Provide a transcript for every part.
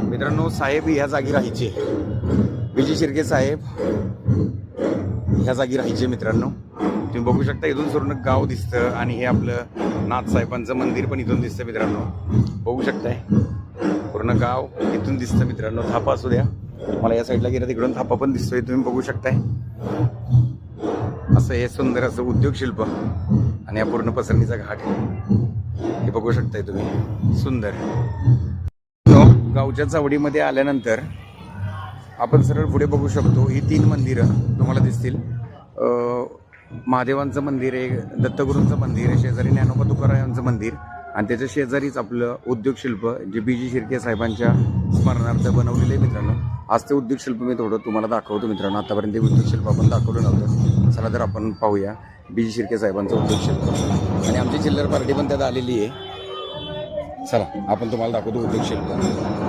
मित्रांनो, साहेब ह्या जागी राहायचे, विजय शिर्के साहेब ह्या जागी राहायचे मित्रांनो. तुम्ही बघू शकता इथून सोडून गाव दिसतं आणि हे आपलं नाथ साहेबांचं मंदिर पण इथून दिसतं मित्रांनो. बघू शकताय पूर्ण गाव इथून दिसतं मित्रांनो. थापा असू द्या, मला या साईडला गेलं तिकडून थापा पण दिसतोय, तुम्ही बघू शकताय. असं हे सुंदर असं उद्योग शिल्प आणि या पूर्ण पसरणीचा घाट हे बघू शकताय तुम्ही. सुंदर. गावच्या चावडीमध्ये आल्यानंतर आपण सरळ पुढे बघू शकतो. ही 3 मंदिरं तुम्हाला दिसतील. महादेवांचं मंदिर आहे, दत्तगुरूंचं मंदिर आहे, शेजारी ज्ञानोबा तुकारामांचं मंदिर आणि त्याच्या शेजारीच आपलं उद्योग शिल्प जे बीजी शिर्के साहेबांच्या स्मरणार्थ बनवलेलं आहे मित्रांनो. आज ते उद्योग शिल्प मी थोडं तुम्हाला दाखवतो मित्रांनो. आतापर्यंत ते उद्योग शिल्प आपण दाखवलं नव्हतं. चला तर आपण पाहूया बीजी शिर्के साहेबांचं उद्योग शिल्प. आणि आमची चिल्लर पार्टी पण त्यात आलेली आहे. चला आपण तुम्हाला दाखवतो उद्योग शिल्प.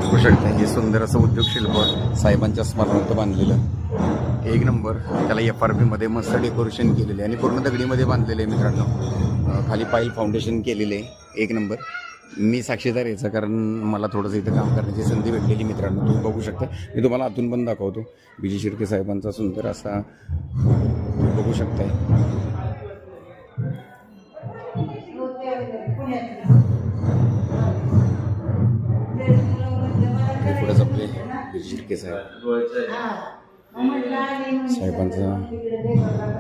बघू शकता हे सुंदर असं उद्योग शिल्प साहेबांच्या स्मरणार्थ बांधलेलं, एक नंबर. त्याला FRP मध्ये मस्त डेकोरेशन केलेलं आहे आणि पूर्ण दगडीमध्ये बांधलेलं आहे मित्रांनो. खाली पाईल फाउंडेशन केलेलं आहे, एक नंबर. मी साक्षीदार यायचं, कारण मला थोडंसं इथं काम करण्याची संधी भेटलेली मित्रांनो. तुम्ही बघू शकता, मी तुम्हाला आतून पण दाखवतो. बीजी शिर्के साहेबांचा सुंदर असा तुम्ही बघू शकताय. पुढेच आपले बीजी शिर्के साहेबांचं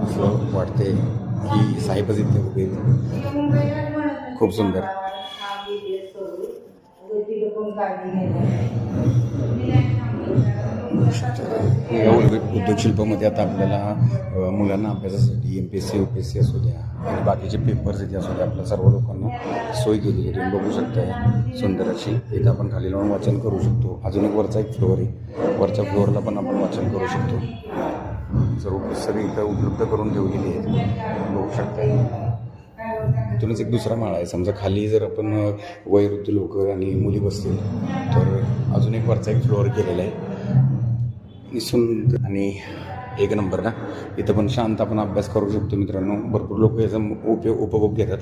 असं वाटते की साहेबच इथे उभे. खूप सुंदर. या उद्योग शिल्पामध्ये आता आपल्याला मुलांना अभ्यासासाठी MPSC UPSC असू द्या आणि बाकीचे पेपर्स इथे असू द्या, आपल्या सर्व लोकांना सोय केली आहे. तुम्ही बघू शकताय सुंदर अशी. इथं आपण खाली लावून वाचन करू शकतो. अजून एक वरचा एक फ्लोअर आहे, वरच्या फ्लोअरला पण आपण वाचन करू शकतो. सर्व पुस्तकं इथं उपलब्ध करून ठेवलेली आहेत, बघू शकताय. इथूनच एक दुसरा माळा आहे. समजा खाली जर आपण वयोवृद्ध लोक आणि मुली बसतील तर अजून एक वरचा एक फ्लोअर केलेला आहे सुंदर आणि एक नंबर ना. इथं पण शांत आपण अभ्यास करू शकतो मित्रांनो. भरपूर लोक याचा उपभोग घेतात.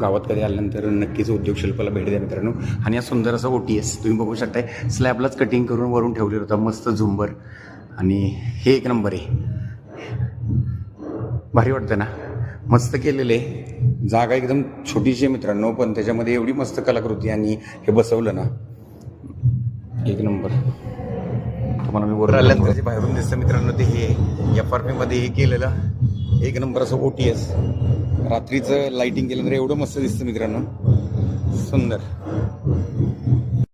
गावात कधी आल्यानंतर नक्कीच उद्योग शिल्पाला भेट द्या मित्रांनो. आणि हा सुंदर असा OTS तुम्ही बघू शकताय. स्लॅबलाच कटिंग करून वरून ठेवलेलं होतं, मस्त झुंबर. आणि हे एक नंबर आहे, भारी वाटतं ना. मस्त केलेले. जागा एकदम छोटीशी आहे मित्रांनो, पण त्याच्यामध्ये एवढी मस्त कलाकृती आणि हे बसवलं ना, एक नंबर. तुम्हाला मी वर आल्यानंतर जे बाहेरून दिसतं मित्रांनो ते हे FRP मध्ये हे केलेलं एक नंबर असं OTS. रात्रीचं लाइटिंग केलं तर एवढं मस्त दिसतं मित्रांनो, सुंदर.